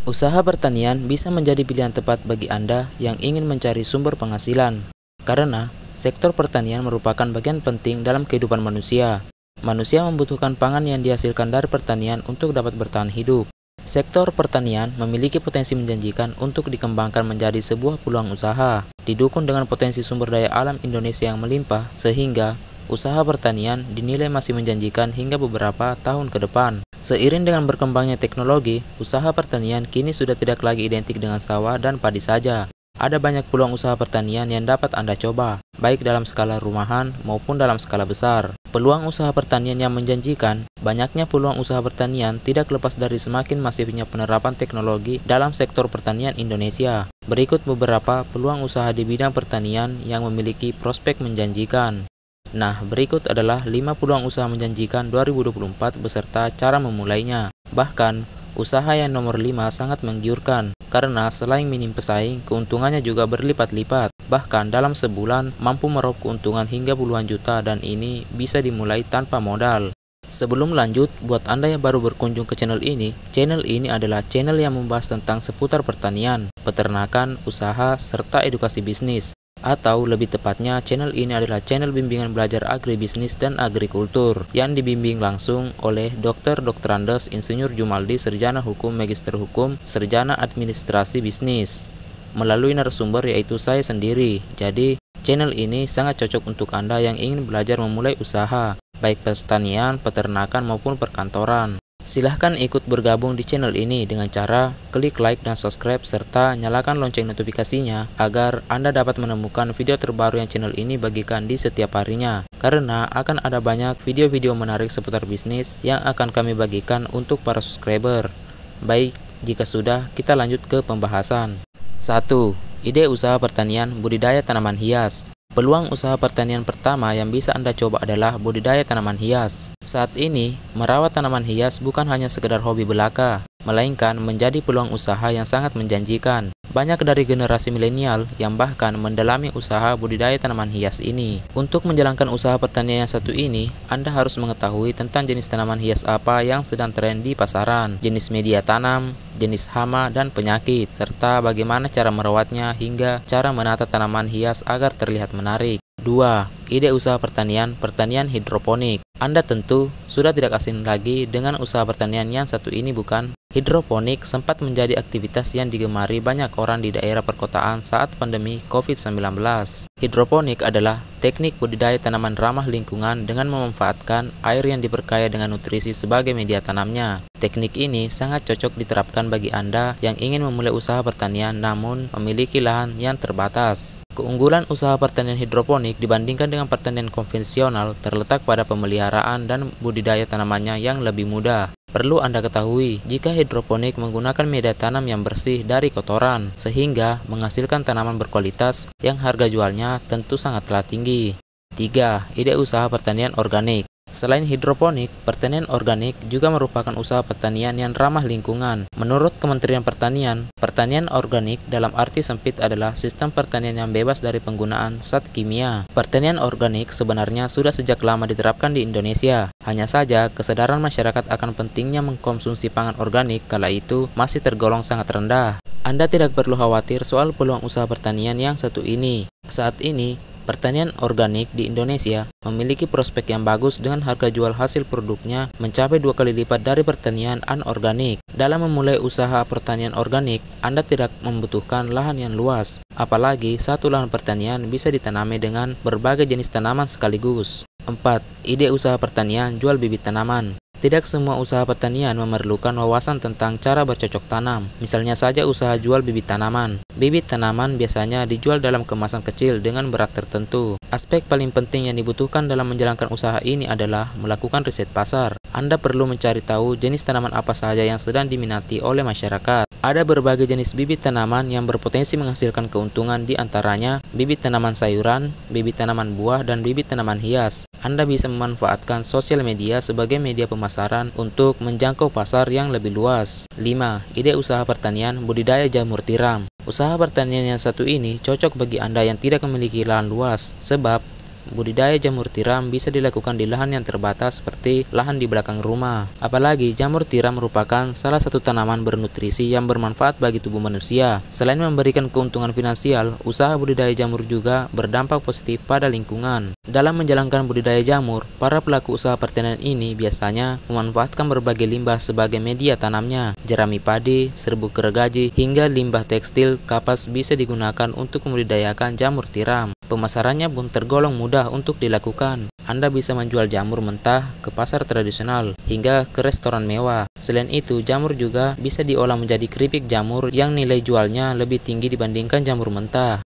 Usaha pertanian bisa menjadi pilihan tepat bagi Anda yang ingin mencari sumber penghasilan, karena sektor pertanian merupakan bagian penting dalam kehidupan manusia. Manusia membutuhkan pangan yang dihasilkan dari pertanian untuk dapat bertahan hidup. Sektor pertanian memiliki potensi menjanjikan untuk dikembangkan menjadi sebuah peluang usaha, didukung dengan potensi sumber daya alam Indonesia yang melimpah, sehingga usaha pertanian dinilai masih menjanjikan hingga beberapa tahun ke depan. Seiring dengan berkembangnya teknologi, usaha pertanian kini sudah tidak lagi identik dengan sawah dan padi saja. Ada banyak peluang usaha pertanian yang dapat Anda coba, baik dalam skala rumahan maupun dalam skala besar. Peluang usaha pertanian yang menjanjikan. Banyaknya peluang usaha pertanian tidak lepas dari semakin masifnya penerapan teknologi dalam sektor pertanian Indonesia. Berikut beberapa peluang usaha di bidang pertanian yang memiliki prospek menjanjikan. Nah, berikut adalah 5 peluang usaha menjanjikan 2024 beserta cara memulainya. Bahkan, usaha yang nomor 5 sangat menggiurkan, karena selain minim pesaing, keuntungannya juga berlipat-lipat. Bahkan dalam sebulan, mampu meraup keuntungan hingga puluhan juta dan ini bisa dimulai tanpa modal. Sebelum lanjut, buat Anda yang baru berkunjung ke channel ini adalah channel yang membahas tentang seputar pertanian, peternakan, usaha, serta edukasi bisnis. Atau lebih tepatnya, channel ini adalah channel bimbingan belajar agribisnis dan agrikultur yang dibimbing langsung oleh Dr. Andes Insinyur Jumaldi, Sarjana Hukum, Magister Hukum, Sarjana Administrasi Bisnis, melalui narasumber yaitu saya sendiri. Jadi, channel ini sangat cocok untuk Anda yang ingin belajar memulai usaha, baik pertanian, peternakan, maupun perkantoran. Silahkan ikut bergabung di channel ini dengan cara klik like dan subscribe serta nyalakan lonceng notifikasinya agar Anda dapat menemukan video terbaru yang channel ini bagikan di setiap harinya. Karena akan ada banyak video-video menarik seputar bisnis yang akan kami bagikan untuk para subscriber. Baik, jika sudah, kita lanjut ke pembahasan. 1. Ide usaha pertanian budidaya tanaman hias. Peluang usaha pertanian pertama yang bisa Anda coba adalah budidaya tanaman hias. Saat ini, merawat tanaman hias bukan hanya sekedar hobi belaka, melainkan menjadi peluang usaha yang sangat menjanjikan. Banyak dari generasi milenial yang bahkan mendalami usaha budidaya tanaman hias ini. Untuk menjalankan usaha pertanian yang satu ini, Anda harus mengetahui tentang jenis tanaman hias apa yang sedang tren di pasaran, jenis media tanam, jenis hama dan penyakit, serta bagaimana cara merawatnya hingga cara menata tanaman hias agar terlihat menarik. 2. Ide usaha pertanian hidroponik. Anda tentu sudah tidak asing lagi dengan usaha pertanian yang satu ini, bukan? Hidroponik sempat menjadi aktivitas yang digemari banyak orang di daerah perkotaan saat pandemi COVID-19. Hidroponik adalah teknik budidaya tanaman ramah lingkungan dengan memanfaatkan air yang diperkaya dengan nutrisi sebagai media tanamnya. Teknik ini sangat cocok diterapkan bagi Anda yang ingin memulai usaha pertanian namun memiliki lahan yang terbatas. Keunggulan usaha pertanian hidroponik dibandingkan dengan pertanian konvensional terletak pada pemeliharaan dan budidaya tanamannya yang lebih mudah. Perlu Anda ketahui, jika hidroponik menggunakan media tanam yang bersih dari kotoran, sehingga menghasilkan tanaman berkualitas yang harga jualnya tentu sangatlah tinggi. 3. Ide usaha pertanian organik. Selain hidroponik, pertanian organik juga merupakan usaha pertanian yang ramah lingkungan. Menurut Kementerian Pertanian, pertanian organik dalam arti sempit adalah sistem pertanian yang bebas dari penggunaan zat kimia. Pertanian organik sebenarnya sudah sejak lama diterapkan di Indonesia. Hanya saja, kesadaran masyarakat akan pentingnya mengkonsumsi pangan organik kala itu masih tergolong sangat rendah. Anda tidak perlu khawatir soal peluang usaha pertanian yang satu ini. Saat ini, pertanian organik di Indonesia memiliki prospek yang bagus dengan harga jual hasil produknya mencapai 2 kali lipat dari pertanian anorganik. Dalam memulai usaha pertanian organik, Anda tidak membutuhkan lahan yang luas. Apalagi satu lahan pertanian bisa ditanami dengan berbagai jenis tanaman sekaligus. 4. Ide usaha pertanian jual bibit tanaman. Tidak semua usaha pertanian memerlukan wawasan tentang cara bercocok tanam. Misalnya saja usaha jual bibit tanaman. Bibit tanaman biasanya dijual dalam kemasan kecil dengan berat tertentu. Aspek paling penting yang dibutuhkan dalam menjalankan usaha ini adalah melakukan riset pasar. Anda perlu mencari tahu jenis tanaman apa saja yang sedang diminati oleh masyarakat. Ada berbagai jenis bibit tanaman yang berpotensi menghasilkan keuntungan, di antaranya bibit tanaman sayuran, bibit tanaman buah, dan bibit tanaman hias. Anda bisa memanfaatkan sosial media sebagai media pemasaran untuk menjangkau pasar yang lebih luas. 5. Ide usaha pertanian budidaya jamur tiram. Usaha pertanian yang satu ini cocok bagi Anda yang tidak memiliki lahan luas, sebab budidaya jamur tiram bisa dilakukan di lahan yang terbatas seperti lahan di belakang rumah. Apalagi jamur tiram merupakan salah satu tanaman bernutrisi yang bermanfaat bagi tubuh manusia. Selain memberikan keuntungan finansial, usaha budidaya jamur juga berdampak positif pada lingkungan. Dalam menjalankan budidaya jamur, para pelaku usaha pertanian ini biasanya memanfaatkan berbagai limbah sebagai media tanamnya. Jerami padi, serbuk gergaji, hingga limbah tekstil kapas bisa digunakan untuk membudidayakan jamur tiram. Pemasarannya pun tergolong mudah untuk dilakukan. Anda bisa menjual jamur mentah ke pasar tradisional hingga ke restoran mewah. Selain itu, jamur juga bisa diolah menjadi keripik jamur yang nilai jualnya lebih tinggi dibandingkan jamur mentah.